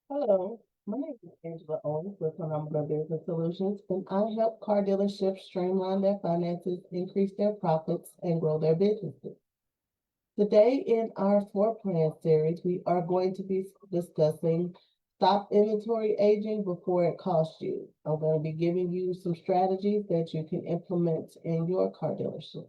Hello, my name is Angela Owens with Phenomenal Business Solutions, and I help car dealerships streamline their finances, increase their profits, and grow their businesses. Today in our floor plan series, we are going to be discussing stop inventory aging before it costs you. I'm going to be giving you some strategies that you can implement in your car dealership.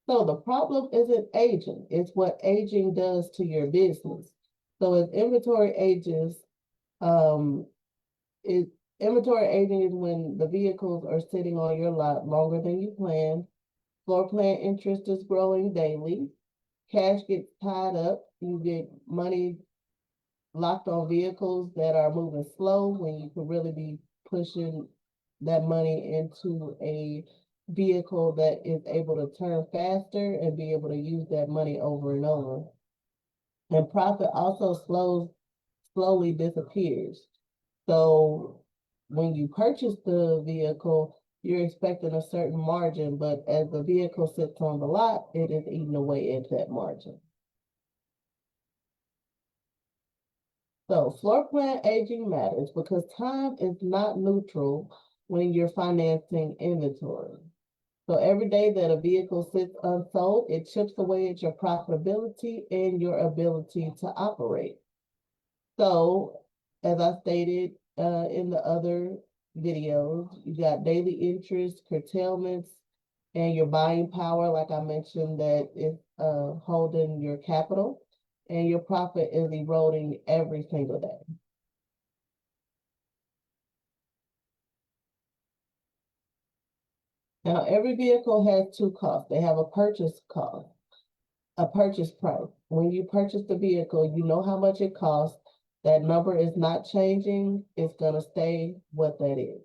So the problem isn't aging, it's what aging does to your business. So as inventory ages, um, it inventory aging is when the vehicles are sitting on your lot longer than you planned. Floor plan interest is growing daily. Cash gets tied up. You get money locked on vehicles that are moving slow when you could really be pushing that money into a vehicle that is able to turn faster and be able to use that money over and over. And profit also slowly disappears. So when you purchase the vehicle, you're expecting a certain margin, but as the vehicle sits on the lot, it is eating away at that margin. So floor plan aging matters because time is not neutral when you're financing inventory. So every day that a vehicle sits unsold, it chips away at your profitability and your ability to operate. So, as I stated in the other videos, you got daily interest, curtailments, and your buying power, like I mentioned, that is holding your capital, and your profit is eroding every single day. Now, every vehicle has two costs. They have a purchase cost, a purchase price. When you purchase the vehicle, you know how much it costs. That number is not changing. It's going to stay what that is.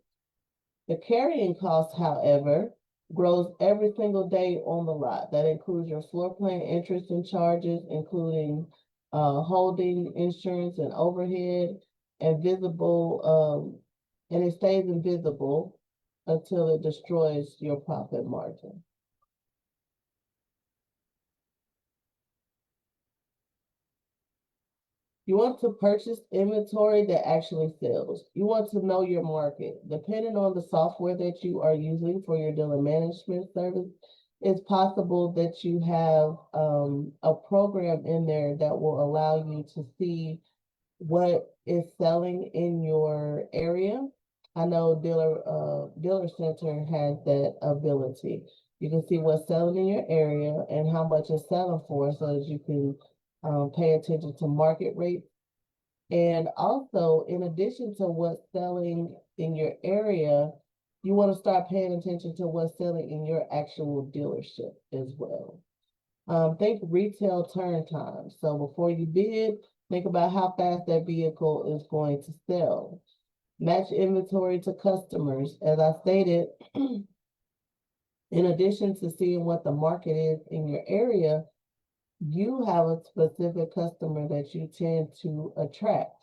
The carrying cost, however, grows every single day on the lot. That includes your floor plan interest and charges, including holding insurance and overhead, and and it stays invisible until it destroys your profit margin. You want to purchase inventory that actually sells. You want to know your market. Depending on the software that you are using for your dealer management service, it's possible that you have a program in there that will allow you to see what is selling in your area. I know Dealer Center has that ability. You can see what's selling in your area and how much it's selling for, so that you can pay attention to market rates. And also, in addition to what's selling in your area, you want to start paying attention to what's selling in your actual dealership as well. Think retail turn time. So before you bid, think about how fast that vehicle is going to sell. Match inventory to customers. As I stated, in addition to seeing what the market is in your area, you have a specific customer that you tend to attract.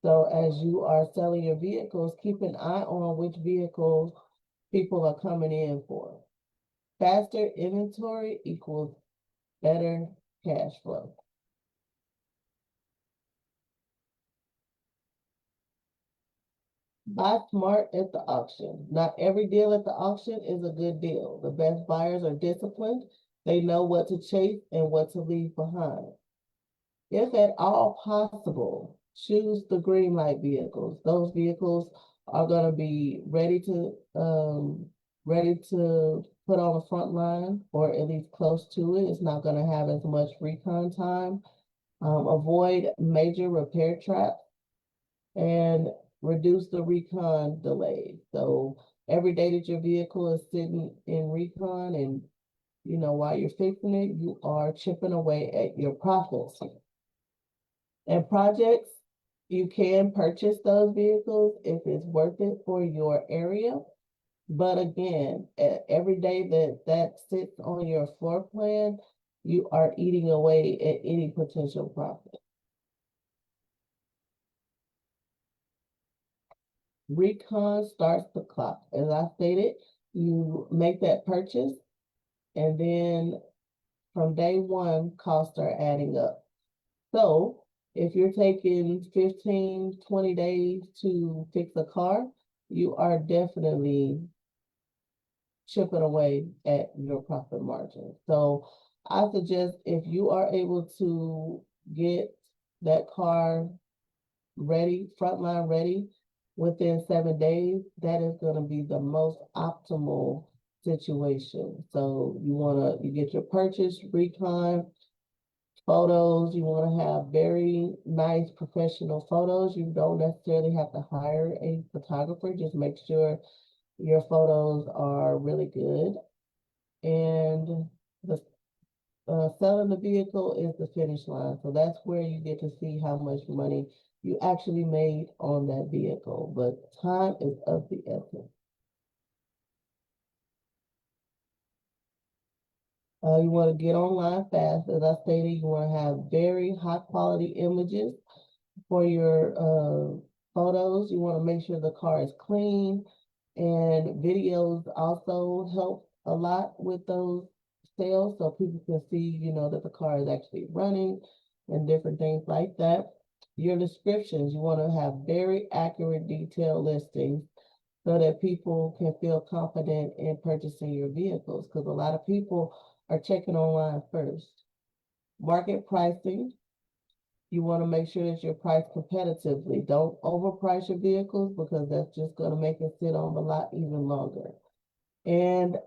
So as you are selling your vehicles, keep an eye on which vehicles people are coming in for. Faster inventory equals better cash flow. Buy smart at the auction. Not every deal at the auction is a good deal. The best buyers are disciplined. They know what to chase and what to leave behind. If at all possible, choose the green light vehicles. Those vehicles are going to be ready to put on the front line, or at least close to it. It's not going to have as much recon time. Avoid major repair traps and reduce the recon delays. So every day that your vehicle is sitting in recon, and while you're fixing it, you are chipping away at your profits. And projects, you can purchase those vehicles if it's worth it for your area. But again, every day that sits on your floor plan, you are eating away at any potential profit. Recon starts the clock. As I stated, you make that purchase, and then from day one, costs are adding up. So if you're taking 15, 20 days to fix a car, you are definitely chipping away at your profit margin. So I suggest if you are able to get that car ready, frontline ready, within 7 days, that is going to be the most optimal situation. So you get your purchase, recon, photos. You want to have very nice professional photos. You don't necessarily have to hire a photographer. Just make sure your photos are really good. And the selling the vehicle is the finish line. So that's where you get to see how much money you actually made on that vehicle. But time is of the essence. You want to get online fast. As I stated, you want to have very high quality images for your photos. You want to make sure the car is clean, and videos also help a lot with those sales, so people can see, that the car is actually running and different things like that. Your descriptions, you want to have very accurate, detailed listings so that people can feel confident in purchasing your vehicles, because a lot of people are checking online first. Market pricing, you want to make sure that you're priced competitively. Don't overprice your vehicles, because that's just going to make it sit on the lot even longer. And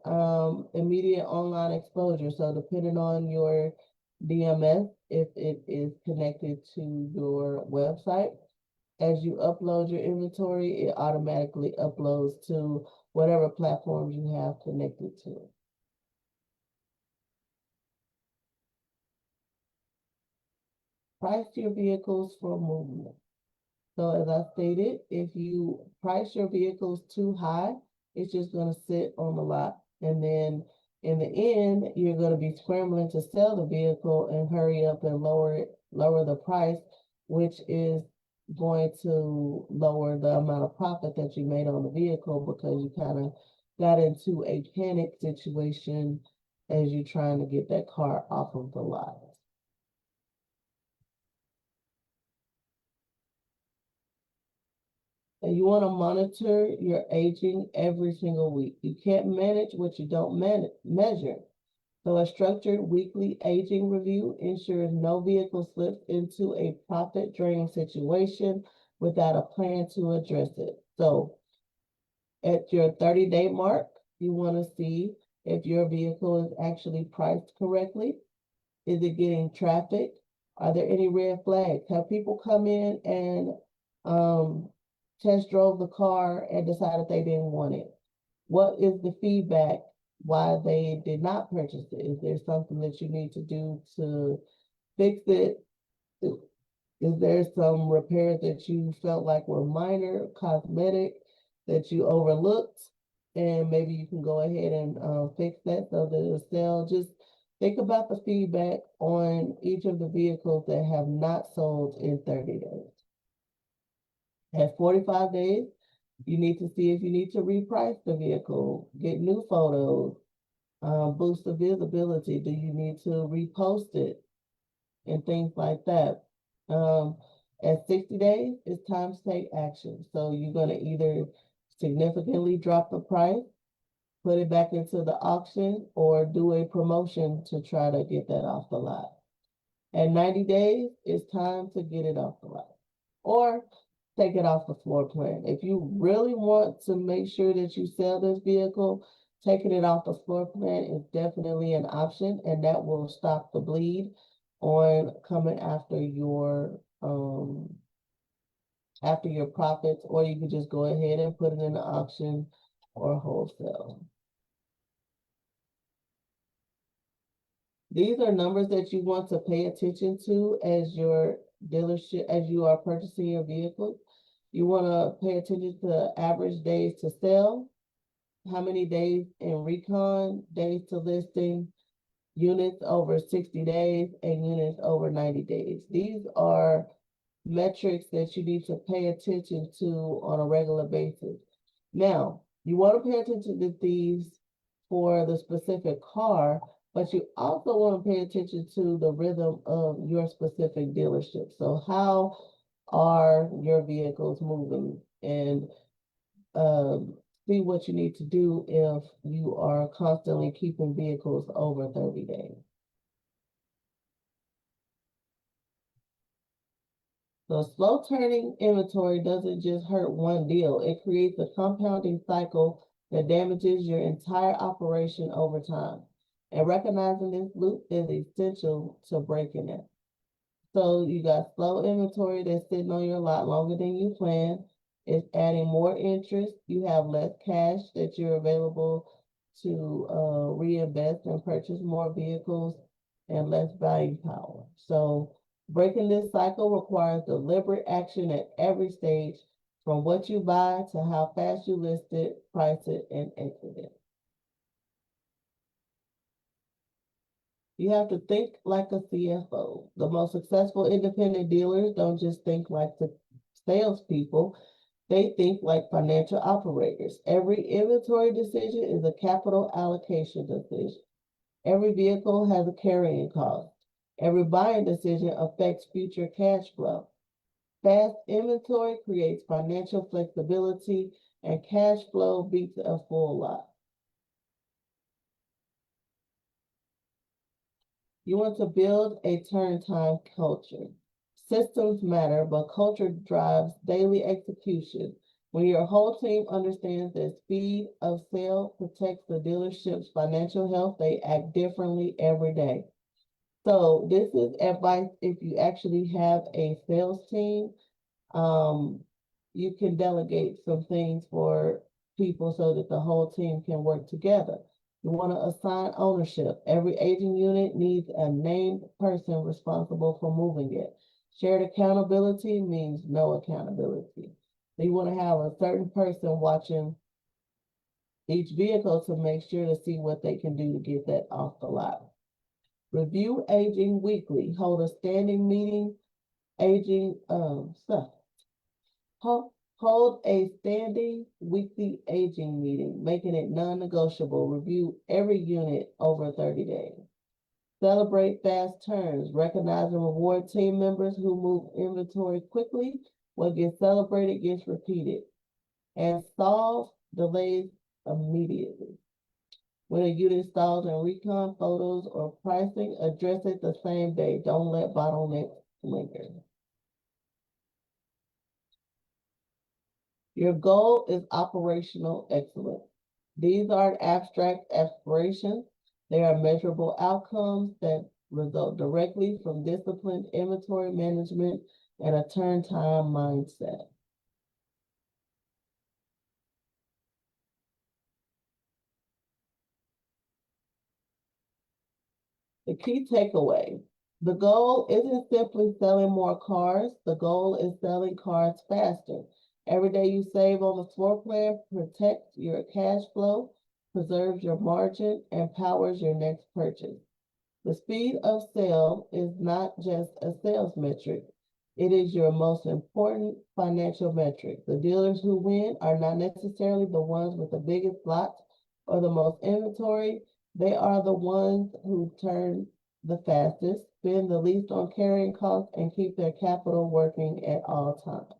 immediate online exposure. So depending on your DMS, if it is connected to your website, as you upload your inventory, it automatically uploads to whatever platforms you have connected to it. Price your vehicles for movement. So as I stated, if you price your vehicles too high, it's just going to sit on the lot. And then in the end, you're going to be scrambling to sell the vehicle and hurry up and lower the price, which is going to lower the amount of profit that you made on the vehicle, because you kind of got into a panic situation as you're trying to get that car off of the lot. And you want to monitor your aging every single week. You can't manage what you don't measure. So a structured weekly aging review ensures no vehicle slips into a profit drain situation without a plan to address it. So at your 30-day mark, you want to see if your vehicle is actually priced correctly. Is it getting traffic? Are there any red flags? Have people come in and test drove the car and decided they didn't want it? What is the feedback why they did not purchase it? Is there something that you need to do to fix it? Is there some repairs that you felt like were minor, cosmetic, that you overlooked? And maybe you can go ahead and fix that so that it'll sell. Just think about the feedback on each of the vehicles that have not sold in 30 days. At 45 days, you need to see if you need to reprice the vehicle, get new photos, boost the visibility. Do you need to repost it? And things like that. At 60 days, it's time to take action. So you're going to either significantly drop the price, put it back into the auction, or do a promotion to try to get that off the lot. At 90 days, it's time to get it off the lot, or take it off the floor plan. If you really want to make sure that you sell this vehicle, taking it off the floor plan is definitely an option, and that will stop the bleed on coming after your profits. Or you could just go ahead and put it in the auction or wholesale. These are numbers that you want to pay attention to as your dealership, as you are purchasing your vehicle. You want to pay attention to average days to sell, how many days in recon, days to listing, units over 60 days, and units over 90 days. These are metrics that you need to pay attention to on a regular basis. Now, you want to pay attention to these for the specific car, But you also want to pay attention to the rhythm of your specific dealership. So how are your vehicles moving? And see what you need to do if you are constantly keeping vehicles over 30 days. So slow turning inventory doesn't just hurt one deal, it creates a compounding cycle that damages your entire operation over time. And recognizing this loop is essential to breaking it. So you got slow inventory that's sitting on your lot longer than you planned. It's adding more interest. You have less cash that you're available to reinvest and purchase more vehicles and less buying power. So breaking this cycle requires deliberate action at every stage, from what you buy to how fast you list it, price it, and exit it. You have to think like a CFO. The most successful independent dealers don't just think like the salespeople, they think like financial operators. Every inventory decision is a capital allocation decision. Every vehicle has a carrying cost. Every buying decision affects future cash flow. Fast inventory creates financial flexibility, and cash flow beats a full lot. You want to build a turn time culture. Systems matter, but culture drives daily execution. When your whole team understands that speed of sale protects the dealership's financial health, they act differently every day. So this is advice if you actually have a sales team. You can delegate some things for people so that the whole team can work together. You want to assign ownership. Every aging unit needs a named person responsible for moving it. Shared accountability means no accountability. So you want to have a certain person watching each vehicle to make sure to see what they can do to get that off the lot. Review aging weekly. Hold a standing meeting, aging stuff. Hold a standing weekly aging meeting, making it non-negotiable. Review every unit over 30 days. Celebrate fast turns. Recognize and reward team members who move inventory quickly. What gets celebrated gets repeated. And solve delays immediately. When a unit stalls in recon, photos, or pricing, address it the same day. Don't let bottlenecks linger. Your goal is operational excellence. These aren't abstract aspirations. They are measurable outcomes that result directly from disciplined inventory management and a turn time mindset. The key takeaway. The goal isn't simply selling more cars. The goal is selling cars faster. Every day you save on the floor plan protects your cash flow, preserves your margin, and powers your next purchase. The speed of sale is not just a sales metric. It is your most important financial metric. The dealers who win are not necessarily the ones with the biggest lots or the most inventory. They are the ones who turn the fastest, spend the least on carrying costs, and keep their capital working at all times.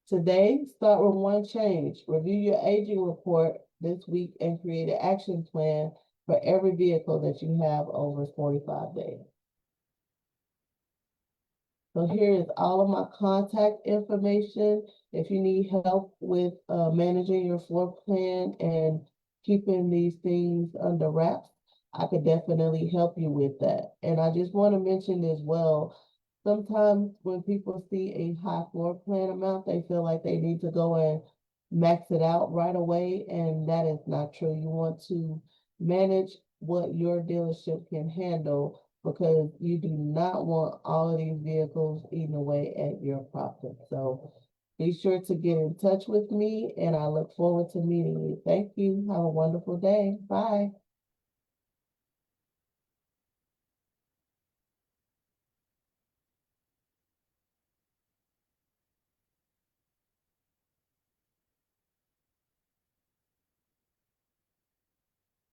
Today, start with one change. Review your aging report this week and create an action plan for every vehicle that you have over 45 days. So here is all of my contact information. If you need help with managing your floor plan and keeping these things under wraps, I could definitely help you with that. And I just want to mention as well, sometimes when people see a high floor plan amount, they feel like they need to go and max it out right away, and that is not true. You want to manage what your dealership can handle, because you do not want all of these vehicles eating away at your profit. So be sure to get in touch with me, and I look forward to meeting you. Thank you. Have a wonderful day. Bye.